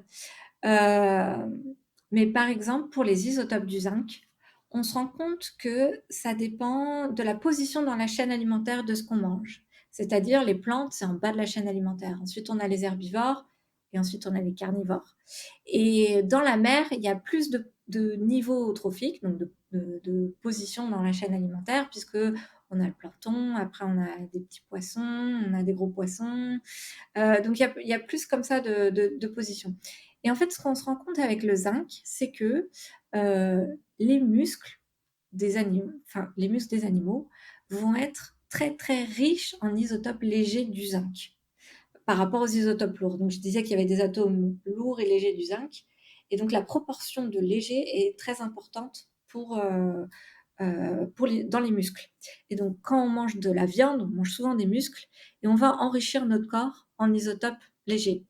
Mais par exemple, pour les isotopes du zinc, on se rend compte que ça dépend de la position dans la chaîne alimentaire de ce qu'on mange. C'est-à-dire, les plantes, c'est en bas de la chaîne alimentaire. Ensuite, on a les herbivores et ensuite, on a les carnivores. Et dans la mer, il y a plus de niveaux trophiques, donc de position dans la chaîne alimentaire, puisque on a le plancton, après on a des petits poissons, on a des gros poissons. Donc il y a plus comme ça de positions. Et en fait, ce qu'on se rend compte avec le zinc, c'est que les muscles des animaux vont être très très riches en isotopes légers du zinc par rapport aux isotopes lourds. Donc je disais qu'il y avait des atomes lourds et légers du zinc, et donc la proportion de légers est très importante dans les muscles. Et donc quand on mange de la viande, on mange souvent des muscles, et on va enrichir notre corps en isotopes légers.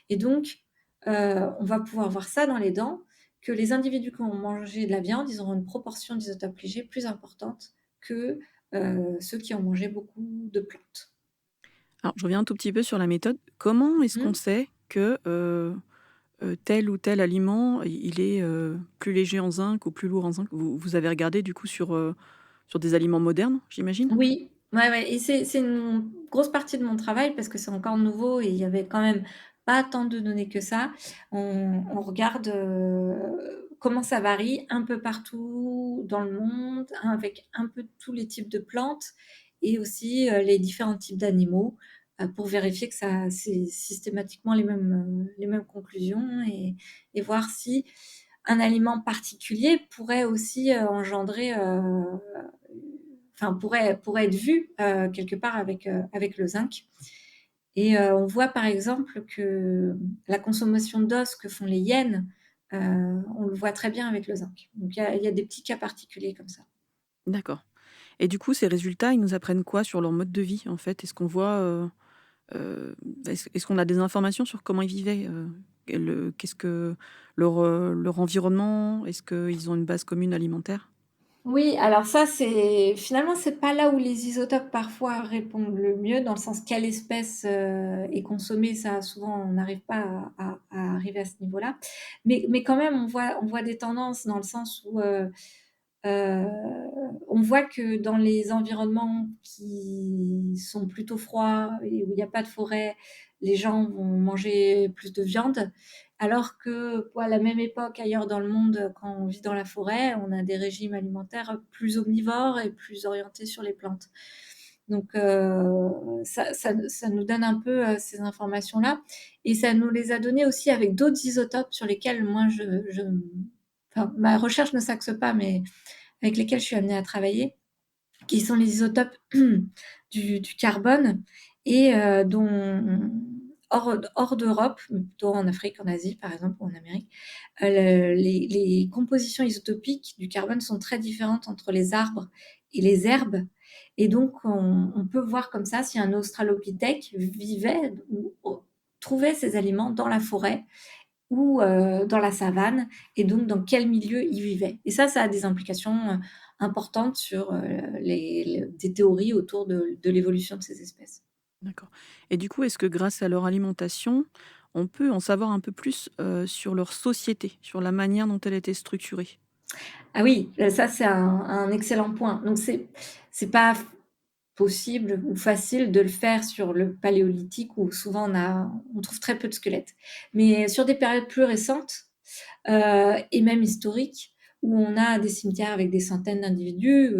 Et donc on va pouvoir voir ça dans les dents, que les individus qui ont mangé de la viande, ils auront une proportion d'isotopes légers plus importante que ceux qui ont mangé beaucoup de plantes. Alors, je reviens un tout petit peu sur la méthode. Comment est-ce qu'on Mmh. sait que tel ou tel aliment, il est plus léger en zinc ou plus lourd en zinc? Vous avez regardé du coup sur des aliments modernes, j'imagine? Oui, ouais, et c'est une grosse partie de mon travail parce que c'est encore nouveau et il y avait quand même pas tant de données que ça. On regarde, comment ça varie un peu partout dans le monde, avec un peu tous les types de plantes et aussi, les différents types d'animaux, pour vérifier que c'est systématiquement les mêmes conclusions, et voir si un aliment particulier pourrait aussi, engendrer, pourrait être vu quelque part avec le zinc. Et on voit par exemple que la consommation d'os que font les hyènes, on le voit très bien avec le zinc. Donc il y a des petits cas particuliers comme ça. D'accord. Et du coup, ces résultats, ils nous apprennent quoi sur leur mode de vie, en fait? Est-ce qu'on voit, est-ce qu'on a des informations sur comment ils vivaient? Qu'est-ce que leur environnement? Est-ce qu'ils ont une base commune alimentaire? Oui, alors ça, finalement, c'est pas là où les isotopes parfois répondent le mieux, dans le sens quelle espèce est consommée, ça souvent on n'arrive pas à arriver à ce niveau-là. Mais quand même, on voit des tendances dans le sens où Heu, on voit que dans les environnements qui sont plutôt froids et où il y a pas de forêt, les gens vont manger plus de viande, alors que, à la même époque, ailleurs dans le monde, quand on vit dans la forêt, on a des régimes alimentaires plus omnivores et plus orientés sur les plantes. Donc, ça nous donne un peu ces informations-là. Et ça nous les a données aussi avec d'autres isotopes sur lesquels moi, enfin, ma recherche ne s'axe pas, mais avec lesquels je suis amenée à travailler, qui sont les isotopes du carbone et hors d'Europe, plutôt en Afrique, en Asie par exemple, ou en Amérique, les compositions isotopiques du carbone sont très différentes entre les arbres et les herbes. Et donc, on peut voir comme ça si un australopithèque vivait ou trouvait ses aliments dans la forêt ou dans la savane, et donc dans quel milieu il vivait. Et ça a des implications importantes sur des théories autour de l'évolution de ces espèces. D'accord. Et du coup, est-ce que grâce à leur alimentation, on peut en savoir un peu plus, sur leur société, sur la manière dont elle était structurée? Ah oui, ça c'est un excellent point. Donc c'est pas possible ou facile de le faire sur le paléolithique où souvent on trouve très peu de squelettes. Mais sur des périodes plus récentes, et même historiques, où on a des cimetières avec des centaines d'individus,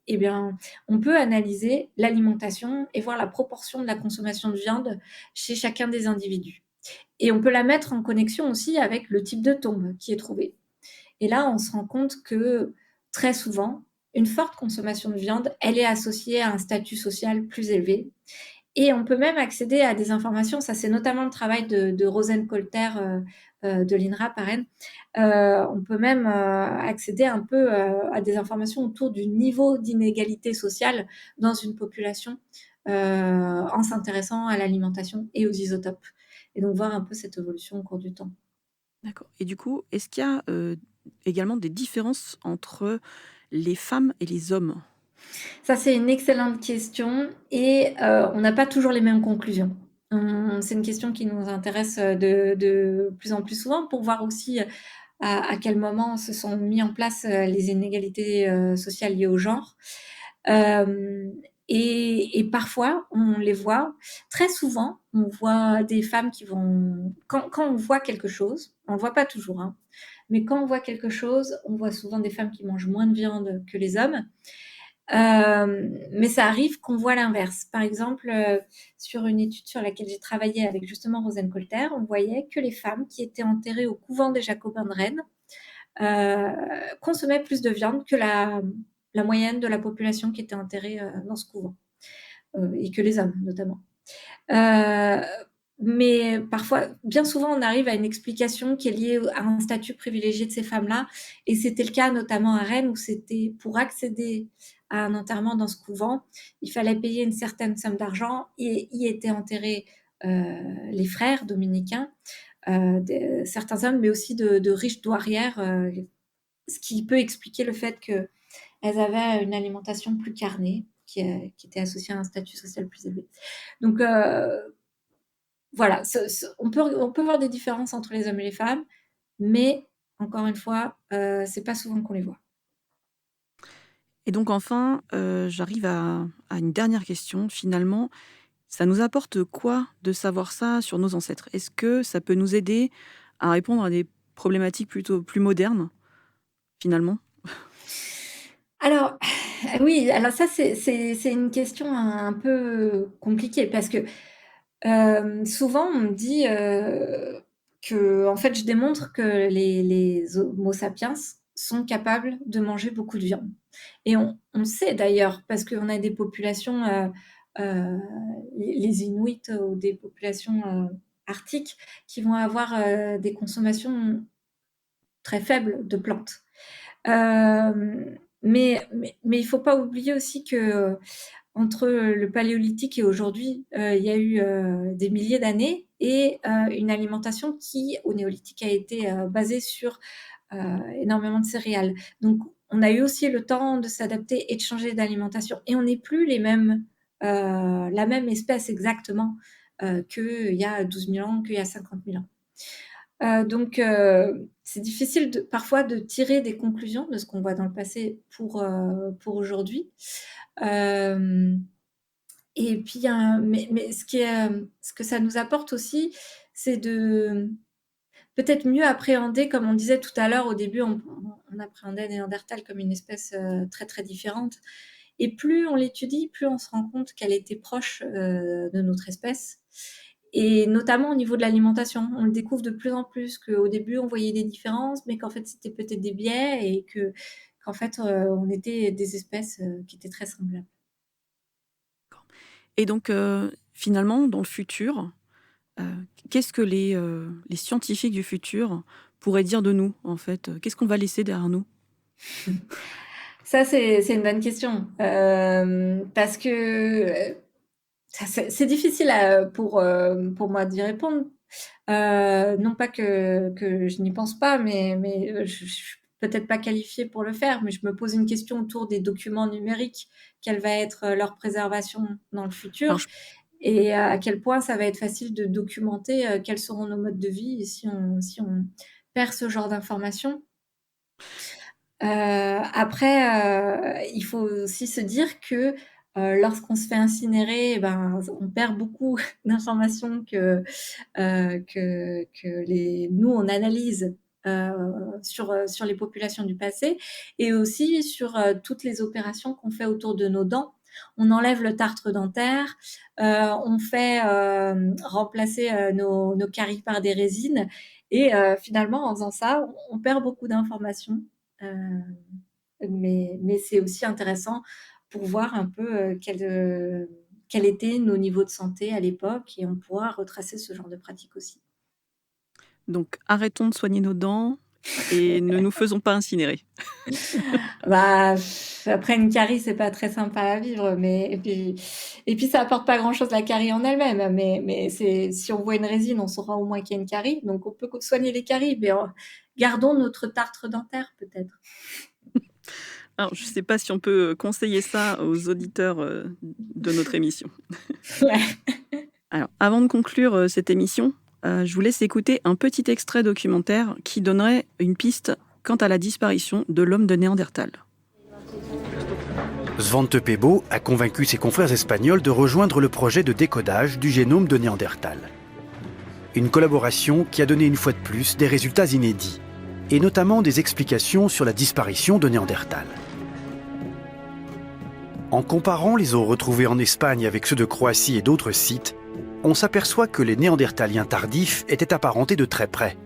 eh bien, on peut analyser l'alimentation et voir la proportion de la consommation de viande chez chacun des individus. Et on peut la mettre en connexion aussi avec le type de tombe qui est trouvé. Et là, on se rend compte que très souvent, une forte consommation de viande, elle est associée à un statut social plus élevé. Et on peut même accéder à des informations, ça c'est notamment le travail de Rosen Colter de l'INRA par Rennes. On peut même accéder un peu à des informations autour du niveau d'inégalité sociale dans une population en s'intéressant à l'alimentation et aux isotopes. Et donc voir un peu cette évolution au cours du temps. D'accord. Et du coup, est-ce qu'il y a, également des différences entre les femmes et les hommes? Ça, c'est une excellente question et on n'a pas toujours les mêmes conclusions. C'est une question qui nous intéresse, de plus en plus souvent pour voir aussi, à quel moment se sont mis en place, les inégalités, sociales liées au genre. Hem et parfois, on les voit très souvent, on voit des femmes qui vont quand on voit quelque chose, on le voit pas toujours, hein, mais quand on voit quelque chose, on voit souvent des femmes qui mangent moins de viande que les hommes. Mais ça arrive qu'on voit l'inverse. Par exemple, sur une étude sur laquelle j'ai travaillé avec justement Rosen Colter, on voyait que les femmes qui étaient enterrées au couvent des Jacobins de Rennes, consommaient plus de viande que la moyenne de la population qui était enterrée, dans ce couvent, et que les hommes notamment. Heu, mais parfois, bien souvent, on arrive à une explication qui est liée à un statut privilégié de ces femmes-là, et c'était le cas notamment à Rennes où c'était pour accéder à un enterrement dans ce couvent, il fallait payer une certaine somme d'argent et y étaient enterrés, les frères dominicains, certains hommes, mais aussi de riches douairières, ce qui peut expliquer le fait qu'elles avaient une alimentation plus carnée, qui était associée à un statut social plus élevé. Donc, voilà, on peut voir des différences entre les hommes et les femmes, mais encore une fois, c'est pas souvent qu'on les voit. Et donc enfin, j'arrive à une dernière question. Finalement, ça nous apporte quoi de savoir ça sur nos ancêtres? Est-ce que ça peut nous aider à répondre à des problématiques plutôt plus modernes, finalement? Alors, oui, alors ça, c'est une question un peu compliquée parce que, souvent on me dit, qu'en fait je démontre que les Homo sapiens sont capables de manger beaucoup de viande. Et on le sait d'ailleurs parce qu'on a des populations, les Inuits ou des populations, arctiques qui vont avoir, des consommations très faibles de plantes. Mais il faut pas oublier aussi que, entre le paléolithique et aujourd'hui, il y a eu, des milliers d'années et une alimentation qui, au néolithique, a été, basée sur, heu, énormément de céréales. Donc on a eu aussi le temps de s'adapter et de changer d'alimentation et on n'est plus la même espèce exactement, qu'il y a 12 000 ans, qu'il y a 50 000 ans. Donc c'est difficile parfois de tirer des conclusions de ce qu'on voit dans le passé pour aujourd'hui. Hem et puis, mais ce que ça nous apporte aussi, c'est de peut-être mieux appréhender, comme on disait tout à l'heure, au début, on appréhendait Néandertal comme une espèce, très, très différente Et plus on l'étudie, plus on se rend compte qu'elle était proche de notre espèce. Et notamment au niveau de l'alimentation, on le découvre de plus en plus, qu'au début on voyait des différences, mais qu'en fait c'était peut-être des biais et qu'en fait on était des espèces qui étaient très semblables. Et donc, finalement, dans le futur, heu, qu'est-ce que les scientifiques du futur pourraient dire de nous, en fait? Qu'est-ce qu'on va laisser derrière nous? Ça, c'est une bonne question. Parce que c'est difficile pour moi d'y répondre. Non pas que je n'y pense pas, mais je suis peut-être pas qualifiée pour le faire, mais je me pose une question autour des documents numériques. Quelle va être leur préservation dans le Alors futur? je Et à quel point ça va être facile de documenter quels seront nos modes de vie si on perd ce genre d'informations. Après, il faut aussi se dire que, lorsqu'on se fait incinérer, eh ben, on perd beaucoup d'informations que nous, on analyse, heu, sur les populations du passé et aussi sur, toutes les opérations qu'on fait autour de nos dents. On enlève le tartre dentaire, on fait, remplacer, nos caries par des résines et finalement, en faisant ça, on perd beaucoup d'informations. Mais c'est aussi intéressant pour voir un peu, quels étaient nos niveaux de santé à l'époque et on pourra retracer ce genre de pratique aussi. Donc arrêtons de soigner nos dents et ne nous faisons pas incinérer. Bah, après une carie, c'est pas très sympa à vivre, mais et puis ça apporte pas grand-chose la carie en elle-même, mais c'est si on voit une résine, on saura au moins qu'il y a une carie, donc on peut soigner les caries, mais gardons notre tartre dentaire peut-être. Alors je ne sais pas si on peut conseiller ça aux auditeurs, de notre émission. Ouais. Alors avant de conclure, cette émission, je vous laisse écouter un petit extrait documentaire qui donnerait une piste quant à la disparition de l'homme de Néandertal. Svante Pääbo a convaincu ses confrères espagnols de rejoindre le projet de décodage du génome de Néandertal. Une collaboration qui a donné une fois de plus des résultats inédits, et notamment des explications sur la disparition de Néandertal. En comparant les os retrouvés en Espagne avec ceux de Croatie et d'autres sites, on s'aperçoit que les Néandertaliens tardifs étaient apparentés de très près.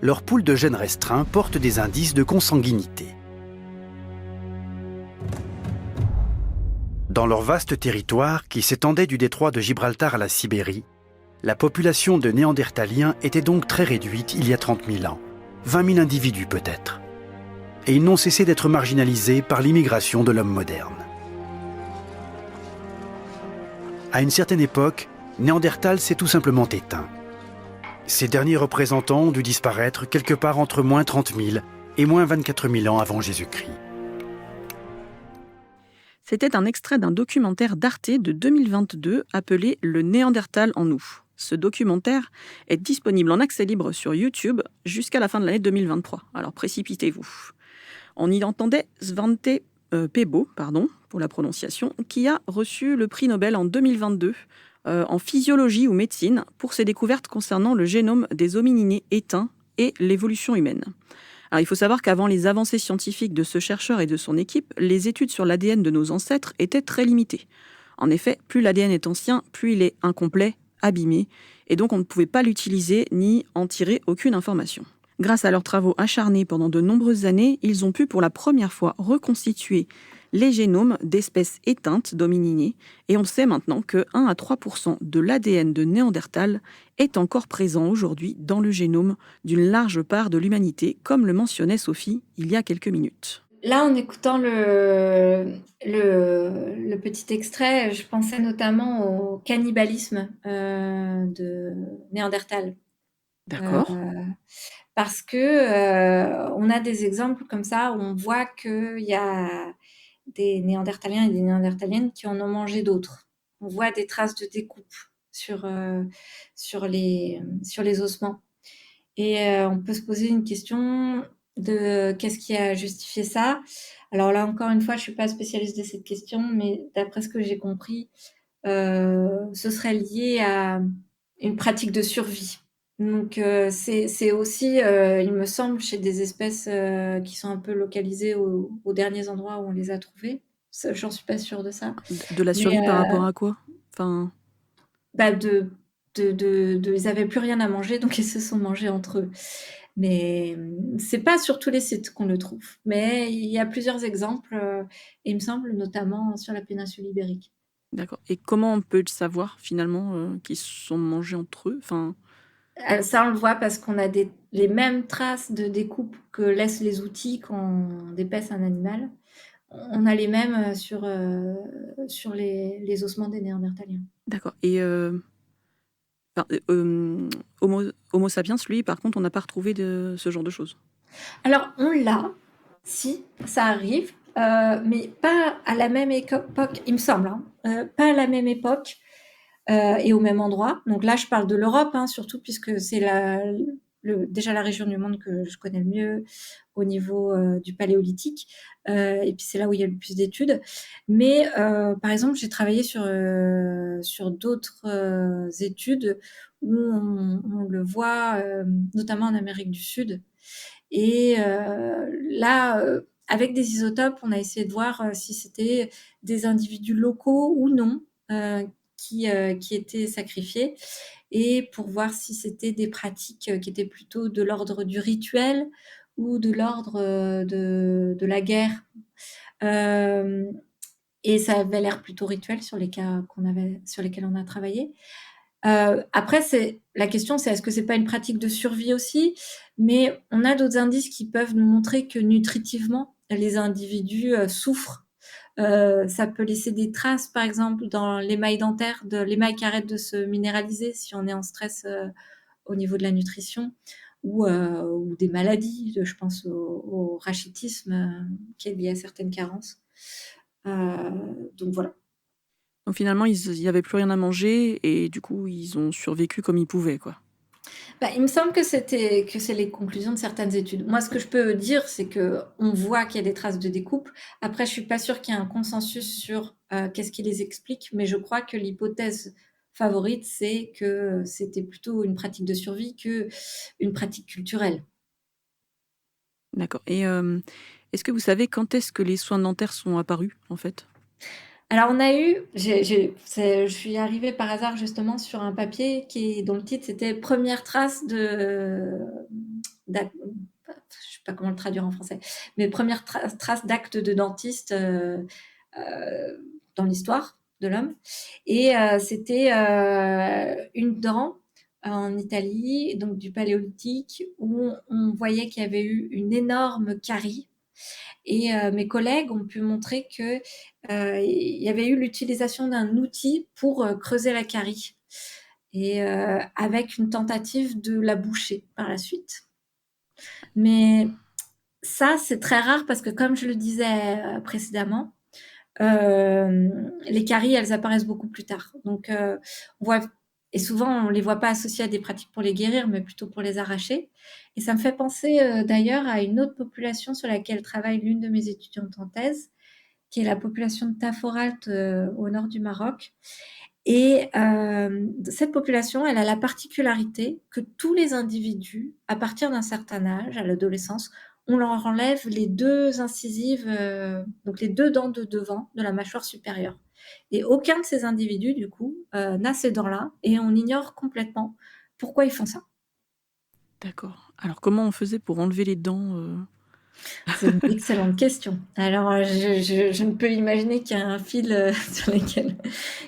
Leur pool de gènes restreint porte des indices de consanguinité. Dans leur vaste territoire, qui s'étendait du détroit de Gibraltar à la Sibérie, la population de Néandertaliens était donc très réduite il y a 30 000 ans, 20 000 individus peut-être. Et ils n'ont cessé d'être marginalisés par l'immigration de l'homme moderne. À une certaine époque, Néandertal s'est tout simplement éteint. Ses derniers représentants ont dû disparaître quelque part entre moins 30 000 et moins 24 000 ans avant Jésus-Christ. C'était un extrait d'un documentaire d'Arte de 2022 appelé Le Néandertal en nous. Ce documentaire est disponible en accès libre sur YouTube jusqu'à la fin de l'année 2023. Alors précipitez-vous. On y entendait Svante Pääbo, pour la prononciation, qui a reçu le prix Nobel en 2022 en physiologie ou médecine pour ses découvertes concernant le génome des hominidés éteints et l'évolution humaine. Alors, il faut savoir qu'avant les avancées scientifiques de ce chercheur et de son équipe, les études sur l'ADN de nos ancêtres étaient très limitées. En effet, plus l'ADN est ancien, plus il est incomplet, abîmé, et donc on ne pouvait pas l'utiliser ni en tirer aucune information. Grâce à leurs travaux acharnés pendant de nombreuses années, ils ont pu pour la première fois reconstituer les génomes d'espèces éteintes d'hominidés, et on sait maintenant que 1 à 3% de l'ADN de Néandertal est encore présent aujourd'hui dans le génome d'une large part de l'humanité, comme le mentionnait Sophie il y a quelques minutes. Là, en écoutant le petit extrait, je pensais notamment au cannibalisme de Néandertal. D'accord. Parce que on a des exemples comme ça où on voit qu'il y a des Néandertaliens et des Néandertaliennes qui en ont mangé d'autres. On voit des traces de découpe sur les ossements. Et on peut se poser une question de qu'est-ce qui a justifié ça? Alors là, encore une fois, je suis pas spécialiste de cette question, mais d'après ce que j'ai compris, ce serait lié à une pratique de survie. Donc c'est aussi, il me semble, chez des espèces qui sont un peu localisées aux derniers endroits où on les a trouvées. Ça, j'en suis pas sûre de ça. De la survie Mais par rapport à quoi? Enfin, ils avaient plus rien à manger, donc ils se sont mangés entre eux. Mais c'est pas sur tous les sites qu'on le trouve. Mais il y a plusieurs exemples, et il me semble notamment sur la péninsule ibérique. d'accord. Et comment on peut le savoir finalement qu'ils se sont mangés entre eux? Enfin, Ça, on le voit parce qu'on a les mêmes traces de découpe que laissent les outils quand on dépaisse un animal. On a les mêmes sur les ossements des Néandertaliens. d'accord. Et enfin, Homo sapiens, lui, par contre, on n'a pas retrouvé ce genre de choses. Alors, on l'a, si, ça arrive, mais pas à la même époque, il me semble, hein, pas à la même époque et au même endroit. Donc là, je parle de l'Europe, hein, surtout puisque c'est déjà la région du monde que je connais le mieux au niveau du paléolithique. Et puis c'est là où il y a le plus d'études. Mais par exemple, j'ai travaillé sur d'autres études où on le voit, notamment en Amérique du Sud. Et là, avec des isotopes, on a essayé de voir si c'était des individus locaux ou non qui étaient sacrifiés, et pour voir si c'était des pratiques qui étaient plutôt de l'ordre du rituel ou de l'ordre de la guerre. Et ça avait l'air plutôt rituel sur les cas sur lesquels on a travaillé. Après, la question, c'est est-ce que c'est pas une pratique de survie aussi? Mais on a d'autres indices qui peuvent nous montrer que nutritivement, les individus souffrent. Ça peut laisser des traces, par exemple, dans l'émail dentaire, l'émail qui arrête de se minéraliser si on est en stress au niveau de la nutrition, ou des maladies. Je pense au rachitisme qui est lié à certaines carences. Donc voilà. Donc finalement, il n'y avait plus rien à manger et du coup, ils ont survécu comme ils pouvaient, quoi. Il me semble que c'est les conclusions de certaines études. Moi, ce que je peux dire, c'est qu'on voit qu'il y a des traces de découpe. Après, je suis pas sûre qu'il y ait un consensus sur qu'est-ce qui les explique, mais je crois que l'hypothèse favorite, c'est que c'était plutôt une pratique de survie qu'une pratique culturelle. D'accord. Et est-ce que vous savez quand est-ce que les soins dentaires sont apparus, en fait? Alors, on a eu, je suis arrivée par hasard justement sur un papier dont le titre c'était Première trace je sais pas comment le traduire en français, mais première trace d'acte de dentiste dans l'histoire de l'homme. Et c'était une dent en Italie, donc du paléolithique, où on voyait qu'il y avait eu une énorme carie. Et mes collègues ont pu montrer qu'il y avait eu l'utilisation d'un outil pour creuser la carie, et avec une tentative de la boucher par la suite. Mais ça, c'est très rare parce que, comme je le disais précédemment, les caries, elles apparaissent beaucoup plus tard. Donc, on voit, et souvent, on ne les voit pas associées à des pratiques pour les guérir, mais plutôt pour les arracher. Et ça me fait penser d'ailleurs à une autre population sur laquelle travaille l'une de mes étudiantes en thèse, qui est la population de Taforalt au nord du Maroc. Et cette population, elle a la particularité que tous les individus, à partir d'un certain âge, à l'adolescence, on leur enlève les 2 incisives, donc les 2 dents de devant de la mâchoire supérieure. Et aucun de ces individus, du coup, n'a ces dents-là, et on ignore complètement pourquoi ils font ça. D'accord. Alors comment on faisait pour enlever les dents C'est une excellente question. Alors, je ne peux imaginer qu'il y a un fil sur lequel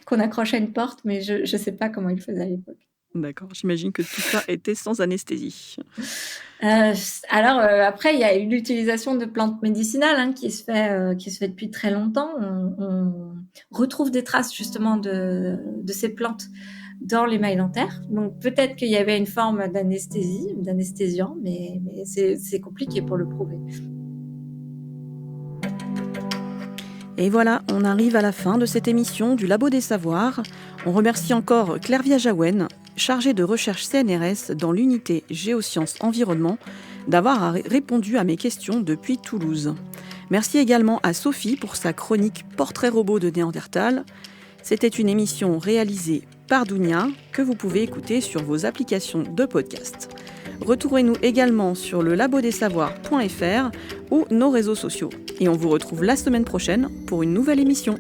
qu'on accroche à une porte, mais je ne sais pas comment ils faisaient à l'époque. D'accord, j'imagine que tout ça était sans anesthésie. Alors, après, il y a eu l'utilisation de plantes médicinales qui se fait depuis très longtemps. On retrouve des traces justement de ces plantes dans l'émail dentaire. Donc, peut-être qu'il y avait une forme d'anesthésiant, mais c'est compliqué pour le prouver. Et voilà, on arrive à la fin de cette émission du Labo des Savoirs. On remercie encore Claire Viajaouen, chargée de recherche CNRS dans l'unité Géosciences Environnement, d'avoir répondu à mes questions depuis Toulouse. Merci également à Sophie pour sa chronique Portrait robot de Néandertal. C'était une émission réalisée par Dounia que vous pouvez écouter sur vos applications de podcast. Retrouvez-nous également sur le labodessavoirs.fr ou nos réseaux sociaux. Et on vous retrouve la semaine prochaine pour une nouvelle émission.